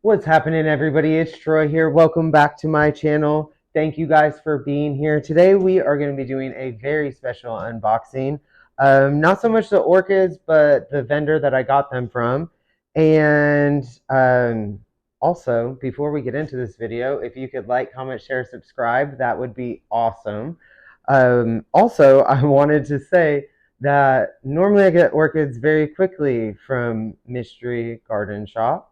What's happening, everybody? It's Troy here. Welcome back to my channel. Thank you guys for being here. Today we are going to be doing a very special unboxing. Not so much the orchids, but the vendor that I got them from. And also, before we get into this video, if you could like, comment, share, subscribe, that would be awesome. Also, I wanted to say that normally I get orchids very quickly from Mystery Garden Shop.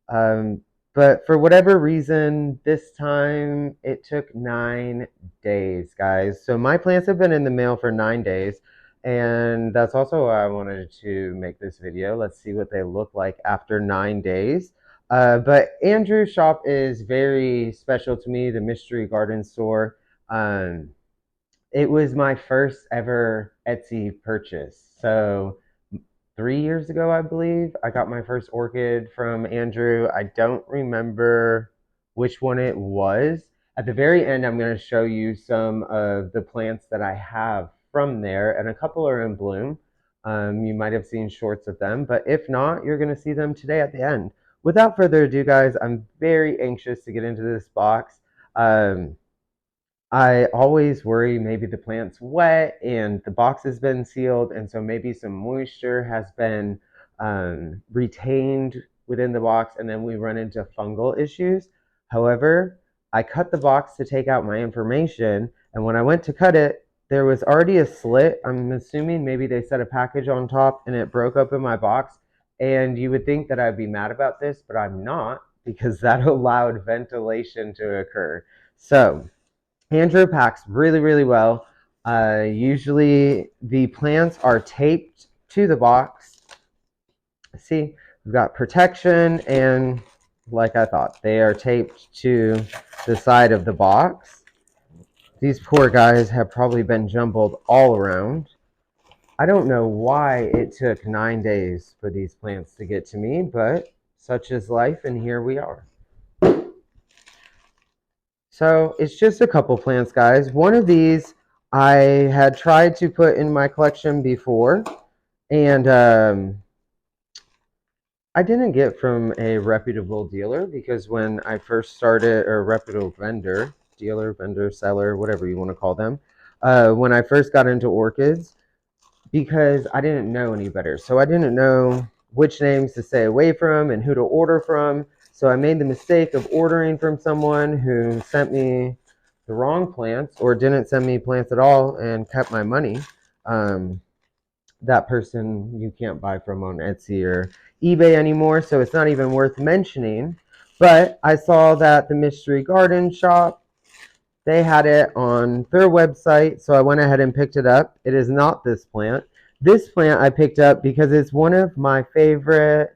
Um, but for whatever reason, this time it took 9 days, guys. So my plants have been in the mail for 9 days. And that's also why I wanted to make this video. Let's see what they look like after 9 days. But Andrew's shop is very special to me, the Mystery Garden store. Um, it was my first ever Etsy purchase. So 3 years ago, I believe, I got my first orchid from Andrew. I don't remember which one it was. At the very end, I'm going to show you some of the plants that I have from there, and a couple are in bloom. You might have seen shorts of them, but if not, you're going to see them today at the end. Without further ado, guys, I'm very anxious to get into this box. Um, I always worry maybe the plant's wet and the box has been sealed, and so maybe some moisture has been retained within the box, and then we run into fungal issues. However, I cut the box to take out my information, and when I went to cut it, there was already a slit. I'm assuming maybe they set a package on top and it broke open my box. And you would think that I'd be mad about this, but I'm not because that allowed ventilation to occur. So, Andrew packs really, really well. Usually the plants are taped to the box. See, we've got protection, and like I thought, they are taped to the side of the box. These poor guys have probably been jumbled all around. I don't know why it took 9 days for these plants to get to me, but such is life, and here we are. So it's just a couple plants, guys. One of these I had tried to put in my collection before, and I didn't get from a reputable dealer because when I first started, or reputable vendor, dealer, vendor, seller, whatever you want to call them, when I first got into orchids, because I didn't know any better. So I didn't know which names to stay away from and who to order from. So I made the mistake of ordering from someone who sent me the wrong plants or didn't send me plants at all and kept my money. Um, that person you can't buy from on Etsy or eBay anymore, so it's not even worth mentioning. But I saw that the Mystery Garden Shop, they had it on their website, so I went ahead and picked it up. It is not this plant. This plant I picked up because it's one of my favorite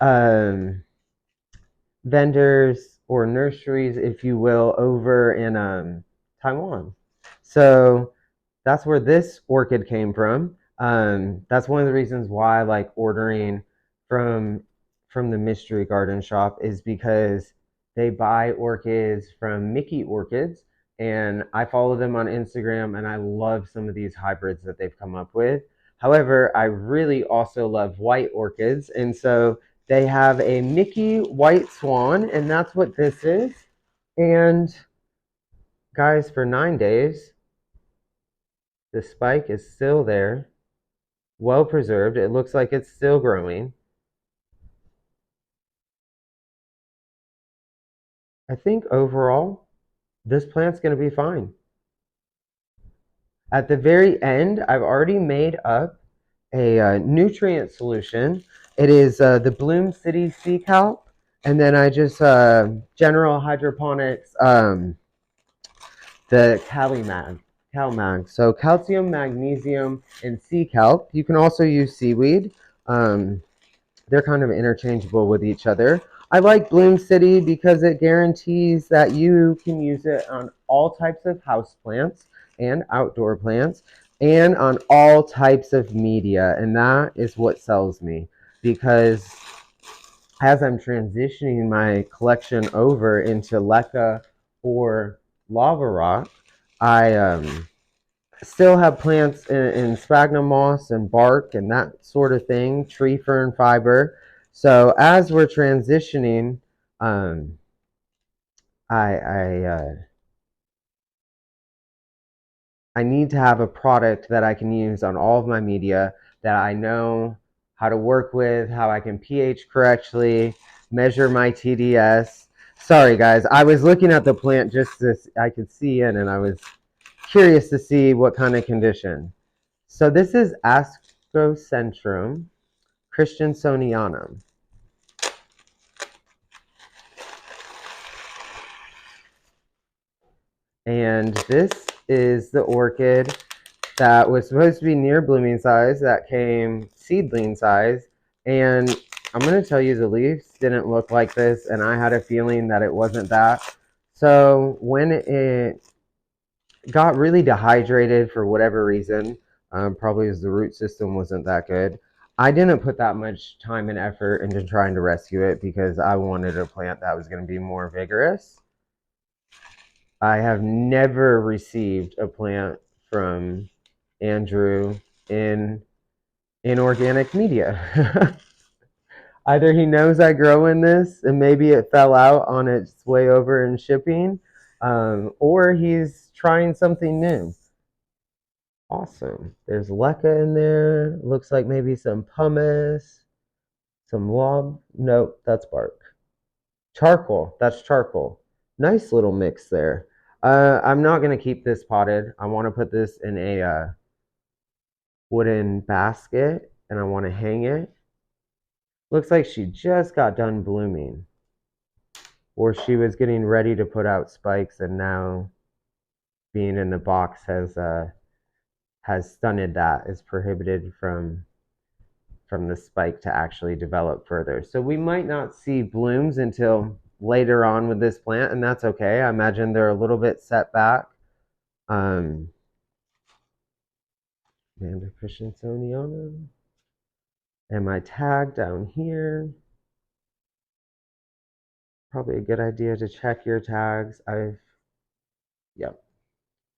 um, vendors or nurseries, if you will, over in Taiwan. So that's where this orchid came from. That's one of the reasons why I like ordering from from the Mystery Garden Shop is because they buy orchids from Mickey Orchids, and I follow them on Instagram, and I love some of these hybrids that they've come up with. However, I really also love white orchids, and so they have a Mickey white swan, and that's what this is. And guys, for 9 days, the spike is still there, well preserved. It looks like it's still growing. I think overall, this plant's going to be fine. At the very end, I've already made up a nutrient solution. It is the Bloom City Sea Kelp, and then I just General Hydroponics the CalMag. So calcium, magnesium, and sea kelp. You can also use seaweed. Um, they're kind of interchangeable with each other. I like Bloom City because it guarantees that you can use it on all types of house plants and outdoor plants and on all types of media. And that is what sells me because as I'm transitioning my collection over into leca or lava rock, I still have plants in sphagnum moss and bark and that sort of thing, tree fern fiber. So as we're transitioning, um, I I need to have a product that I can use on all of my media that I know how to work with, how I can pH correctly, measure my TDS. Sorry guys, I was looking at the plant just as I could see in, and I was curious to see what kind of condition. So this is Ascocentrum christiansonianum. And this is the orchid that was supposed to be near blooming size that came seedling size. And I'm going to tell you, the leaves didn't look like this, and I had a feeling that it wasn't that. So when it got really dehydrated for whatever reason, probably as the root system wasn't that good, I didn't put that much time and effort into trying to rescue it because I wanted a plant that was going to be more vigorous. I have never received a plant from Andrew in inorganic media. Either he knows I grow in this and maybe it fell out on its way over in shipping, or he's trying something new. Awesome. There's leca in there. Looks like maybe some pumice, some log. Nope, that's bark. Charcoal. That's charcoal. Nice little mix there. I'm not going to keep this potted. I want to put this in a wooden basket and I want to hang it. Looks like she just got done blooming, or she was getting ready to put out spikes, and now being in the box has stunted that, is prohibited from the spike to actually develop further. So we might not see blooms until later on with this plant, and that's okay. I imagine they're a little bit set back. Amanda Christiansoniana. And my tag down here. Probably a good idea to check your tags. Yep,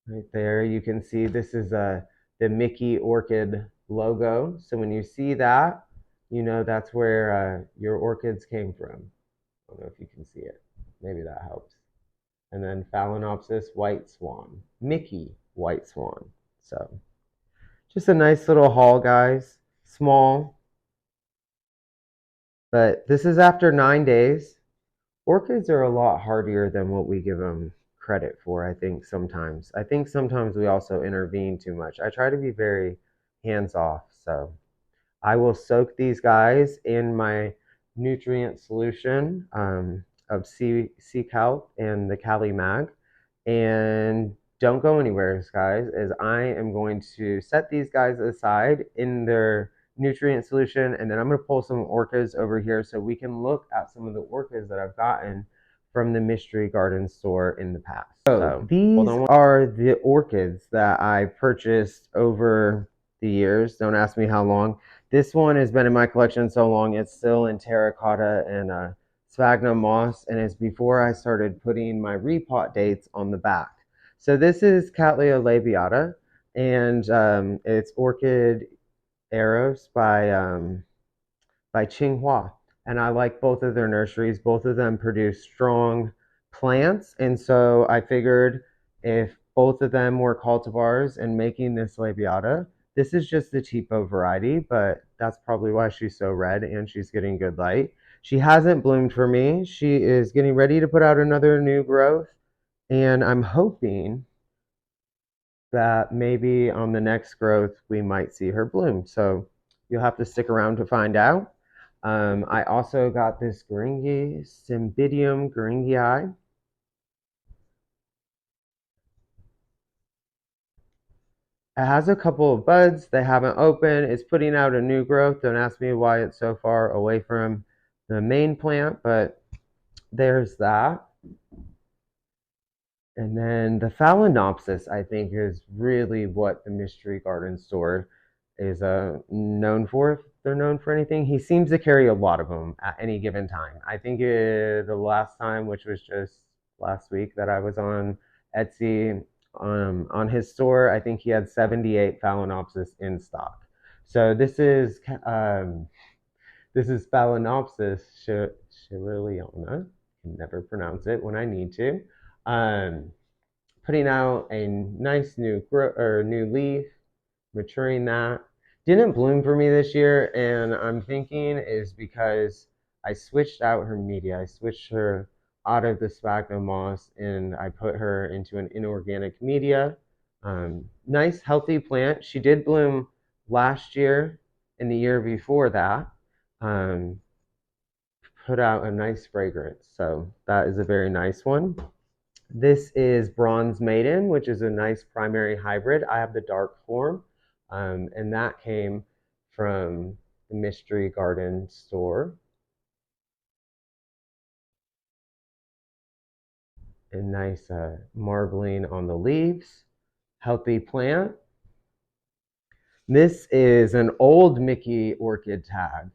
right there. You can see this is the Mickey Orchid logo. So when you see that, you know that's where your orchids came from. I don't know if you can see it. Maybe that helps. And then Phalaenopsis white swan, Mickey white swan. So just a nice little haul, guys. Small, but this is after 9 days. Orchids are a lot hardier than what we give them credit for, I think sometimes. I think sometimes we also intervene too much. I try to be very hands off, so I will soak these guys in my nutrient solution of sea kelp and the Cali Mag. And don't go anywhere, guys, as I am going to set these guys aside in their nutrient solution, and then I'm going to pull some orchids over here so we can look at some of the orchids that I've gotten from the Mystery Garden store in the past. So these are the orchids that I purchased over the years. Don't ask me how long. This one has been in my collection so long, it's still in terracotta and sphagnum moss, and it's before I started putting my repot dates on the back. So this is Cattleya labiata, and it's Orchid Eros by Tsinghua. And I like both of their nurseries. Both of them produce strong plants, and so I figured if both of them were cultivars and making this labiata, this is just the tipo variety, but that's probably why she's so red and she's getting good light. She hasn't bloomed for me. She is getting ready to put out another new growth, and I'm hoping that maybe on the next growth we might see her bloom. So you'll have to stick around to find out. I also got this Geringi, Cymbidium geringii. It has a couple of buds. They haven't opened. It's putting out a new growth. Don't ask me why it's so far away from the main plant, but there's that. And then the Phalaenopsis, I think, is really what the Mystery Garden store is known for. If they're known for anything, he seems to carry a lot of them at any given time. I think the last time, which was just last week, that I was on Etsy on his store, I think he had 78 Phalaenopsis in stock. So this is This is Phalaenopsis Shirleyana. Can never pronounce it when I need to. Um, Putting out a nice new leaf, maturing that. Didn't bloom for me this year, and I'm thinking is because I switched out her media. I switched her out of the sphagnum moss and I put her into an inorganic media. Nice, healthy plant. She did bloom last year and the year before that. Um, Put out a nice fragrance, so that is a very nice one. This is Bronze Maiden, which is a nice primary hybrid. I have the dark form, and that came from the Mystery Garden store. And nice marbling on the leaves. Healthy plant. This is an old Mickey Orchid tag.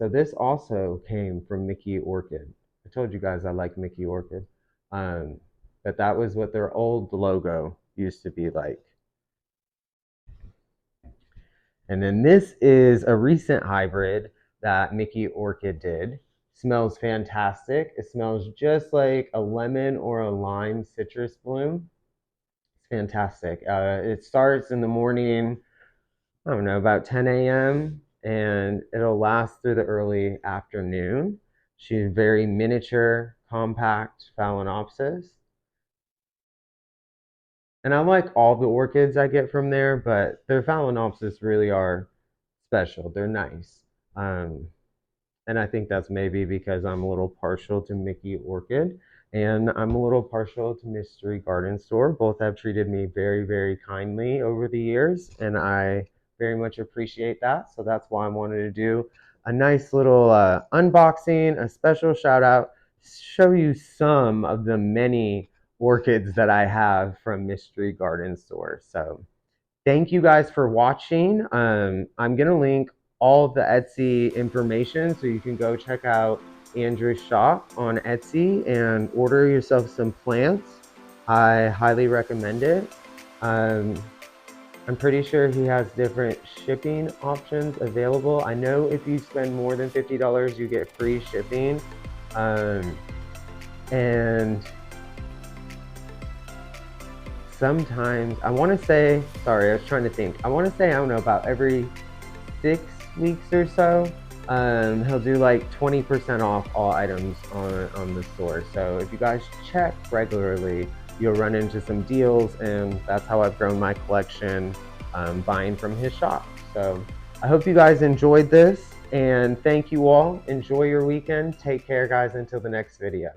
So this also came from Mickey Orchid. I told you guys I like Mickey Orchid. Um, but that was what their old logo used to be like. And then this is a recent hybrid that Mickey Orchid did. Smells fantastic. It smells just like a lemon or a lime citrus bloom. It's fantastic. It starts in the morning, I don't know, about 10 a.m. and it'll last through the early afternoon. She's very miniature, compact Phalaenopsis. And I like all the orchids I get from there, but their Phalaenopsis really are special. They're nice. Um, and I think that's maybe because I'm a little partial to Mickey Orchid and I'm a little partial to Mystery Garden Store. Both have treated me very, very kindly over the years, and I very much appreciate that. So that's why I wanted to do a nice little unboxing, a special shout out, show you some of the many orchids that I have from Mystery Garden Store. So thank you guys for watching. I'm going to link all of the Etsy information so you can go check out Andrew's shop on Etsy and order yourself some plants. I highly recommend it. Um, I'm pretty sure he has different shipping options available. I know if you spend more than $50, you get free shipping. And sometimes I want to say, sorry, I was trying to think. I want to say, I don't know, about every 6 weeks or so, he'll do like 20% off all items on the store. So if you guys check regularly, you'll run into some deals, and that's how I've grown my collection, buying from his shop. So I hope you guys enjoyed this, and thank you all. Enjoy your weekend. Take care, guys, until the next video.